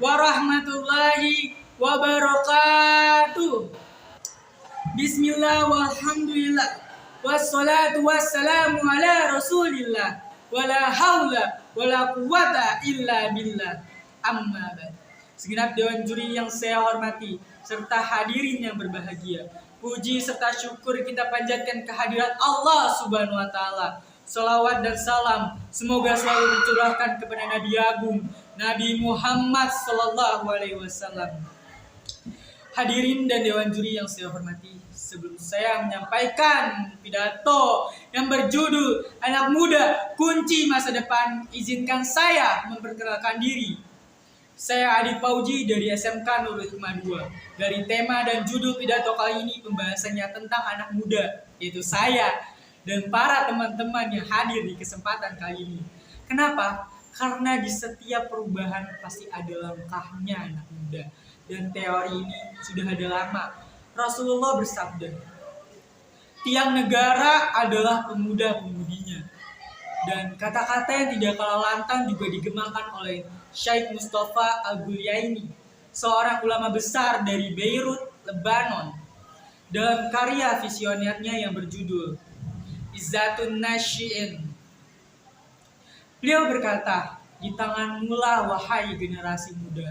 warahmatullahi wabarakatuh. Bismillah walhamdulillah wassalatu wassalamu ala rasulillah wala haula wala quwata illa billah amma ba'd. Segenap dewan juri yang saya hormati serta hadirin yang berbahagia, puji serta syukur kita panjatkan kehadirat Allah Subhanahu wa taala. Salawat dan salam semoga selalu dicurahkan kepada Nabi Agung Nabi Muhammad sallallahu alaihi wasallam. Hadirin dan dewan juri yang saya hormati, sebelum saya menyampaikan pidato yang berjudul Anak Muda Kunci Masa Depan, izinkan saya memperkenalkan diri. Saya Adi Pauji dari SMK Nurul Hikmah 2. Dari tema dan judul pidato kali ini pembahasannya tentang anak muda, yaitu saya dan para teman-teman yang hadir di kesempatan kali ini. Kenapa? Karena di setiap perubahan pasti ada langkahnya anak muda. Dan teori ini sudah ada lama. Rasulullah bersabda, tiang negara adalah pemuda-pemudinya. Dan kata-kata yang tidak kalah lantang juga digemakan oleh Syekh Mustafa Al-Gulyaini, seorang ulama besar dari Beirut, Lebanon, dalam karya visionernya yang berjudul Izzatun Nasyi'in. Beliau berkata, di tanganmu lah wahai generasi muda,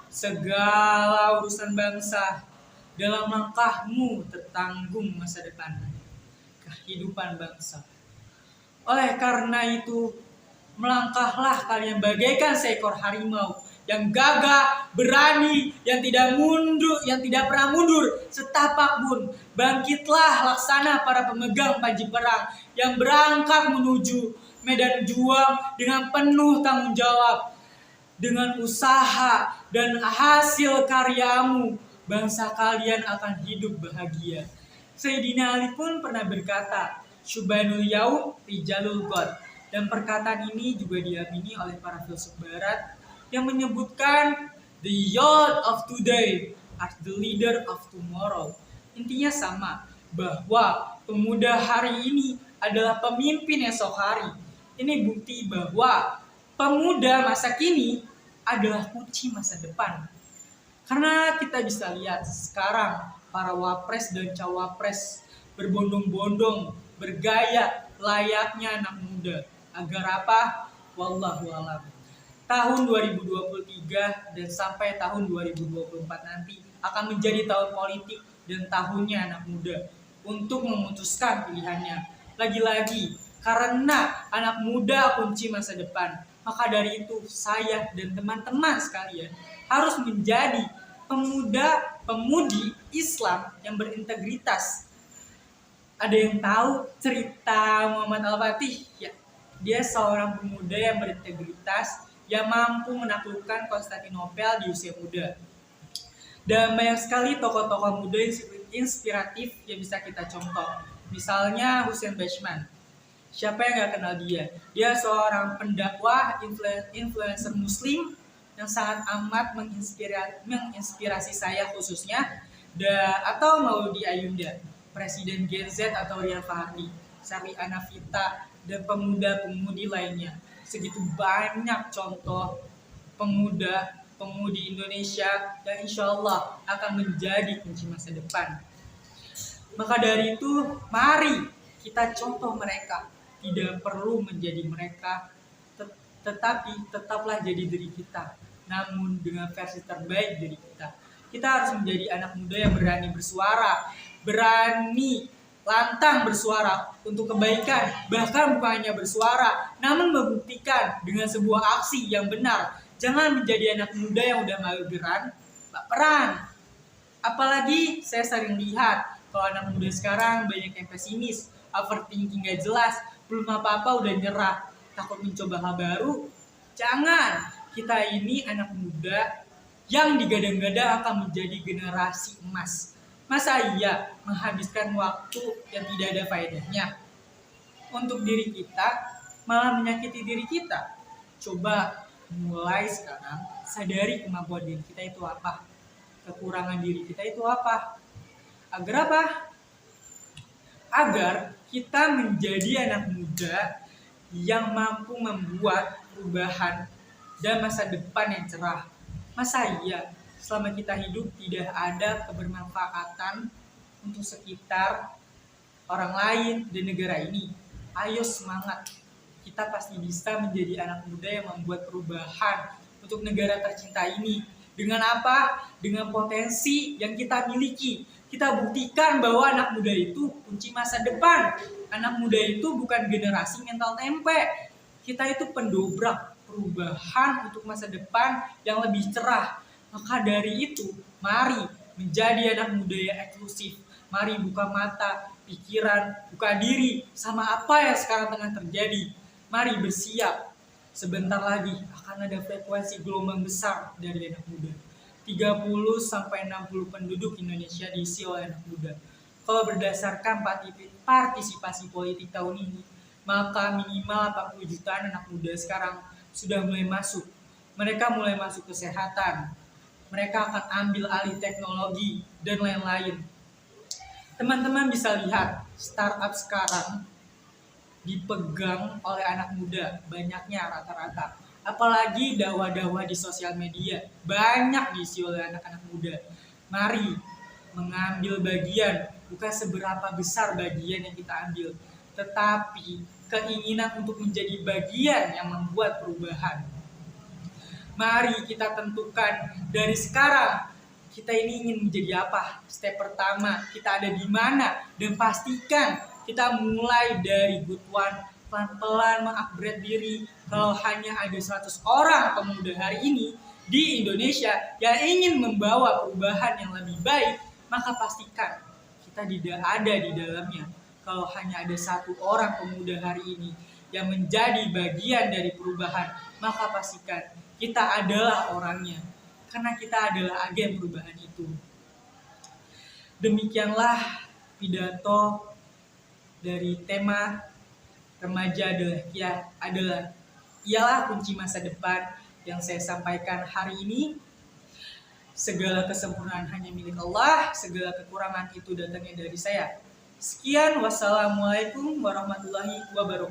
segala urusan bangsa, dalam langkahmu tertanggung masa depan kehidupan bangsa. Oleh karena itu, melangkahlah kalian bagaikan seekor harimau yang gagah, berani, yang tidak pernah mundur setapak pun. Bangkitlah laksana para pemegang panji perang yang berangkat menuju medan juang dengan penuh tanggung jawab. Dengan usaha dan hasil karyamu, bangsa kalian akan hidup bahagia. Sayyidina Ali pun pernah berkata, Syubanul yaum rijalul ghad. Dan perkataan ini juga diamini oleh para filsuf barat yang menyebutkan the youth of today are the leader of tomorrow. Intinya sama, bahwa pemuda hari ini adalah pemimpin esok hari. Ini bukti bahwa pemuda masa kini adalah kunci masa depan. Karena kita bisa lihat sekarang para wapres dan cawapres berbondong-bondong, bergaya layaknya anak muda. Agar apa? Wallahu a'lam. Tahun 2023 dan sampai tahun 2024 nanti akan menjadi tahun politik dan tahunnya anak muda untuk memutuskan pilihannya. Lagi-lagi, karena anak muda kunci masa depan, maka dari itu saya dan teman-teman sekalian harus menjadi pemuda-pemudi Islam yang berintegritas. Ada yang tahu cerita Muhammad Al-Fatih? Ya, dia seorang pemuda yang berintegritas yang mampu menaklukkan Konstantinopel di usia muda. Dan banyak sekali tokoh-tokoh muda inspiratif yang bisa kita contoh. Misalnya Husein Bashman. Siapa yang gak kenal dia? Dia seorang pendakwah, influencer muslim yang sangat amat menginspirasi saya khususnya. Atau Maudy Ayunda, Presiden Gen Z atau Rian Fahri, Sari Anavita, dan pemuda-pemudi lainnya. Segitu banyak contoh pemuda-pemudi Indonesia yang insya Allah akan menjadi kunci masa depan. Maka dari itu, mari kita contoh mereka. Tidak perlu menjadi mereka, tetapi tetaplah jadi diri kita, namun dengan versi terbaik dari kita. Kita harus menjadi anak muda yang berani bersuara, berani lantang bersuara untuk kebaikan. Bahkan bukan hanya bersuara, namun membuktikan dengan sebuah aksi yang benar. Jangan menjadi anak muda yang udah mageran, baperan. Apalagi saya sering lihat kalau anak muda sekarang banyak yang pesimis, overthinking gak jelas, belum apa-apa udah nyerah, takut mencoba hal baru. Jangan, kita ini anak muda yang digadang-gadang akan menjadi generasi emas. Masa iya menghabiskan waktu yang tidak ada faedahnya untuk diri kita, malah menyakiti diri kita? Coba mulai sekarang sadari kemampuan diri kita itu apa, kekurangan diri kita itu apa. Agar apa? Agar kita menjadi anak muda yang mampu membuat perubahan dan masa depan yang cerah. Masa iya selama kita hidup tidak ada kebermanfaatan untuk sekitar, orang lain, dan negara ini? Ayo semangat, kita pasti bisa menjadi anak muda yang membuat perubahan untuk negara tercinta ini. Dengan apa? Dengan potensi yang kita miliki. Kita buktikan bahwa anak muda itu kunci masa depan. Anak muda itu bukan generasi mental tempe. Kita itu pendobrak perubahan untuk masa depan yang lebih cerah. Maka dari itu, mari menjadi anak muda yang eksklusif. Mari buka mata, pikiran, buka diri sama apa yang sekarang tengah terjadi. Mari bersiap. Sebentar lagi akan ada frekuensi gelombang besar dari anak muda. 30-60 penduduk Indonesia diisi oleh anak muda. Kalau berdasarkan partisipasi politik tahun ini, maka minimal 80 jutaan anak muda sekarang sudah mulai masuk. Mereka mulai masuk kesehatan. Mereka akan ambil alih teknologi dan lain-lain. Teman-teman bisa lihat startup sekarang dipegang oleh anak muda, banyaknya rata-rata. Apalagi dakwah-dakwah di sosial media banyak diisi oleh anak-anak muda. Mari mengambil bagian, bukan seberapa besar bagian yang kita ambil, tetapi keinginan untuk menjadi bagian yang membuat perubahan. Mari kita tentukan dari sekarang kita ini ingin menjadi apa. Step pertama kita ada di mana, dan pastikan kita mulai dari good one, pelan-pelan mengupgrade diri. Kalau hanya ada 100 orang pemuda hari ini di Indonesia yang ingin membawa perubahan yang lebih baik, maka pastikan kita tidak ada di dalamnya. Kalau hanya ada 1 orang pemuda hari ini yang menjadi bagian dari perubahan, maka pastikan kita adalah orangnya, karena kita adalah agen perubahan itu. Demikianlah pidato dari tema remaja ialah kunci masa depan yang saya sampaikan hari ini. Segala kesempurnaan hanya milik Allah, segala kekurangan itu datangnya dari saya. Sekian, wassalamualaikum warahmatullahi wabarakatuh.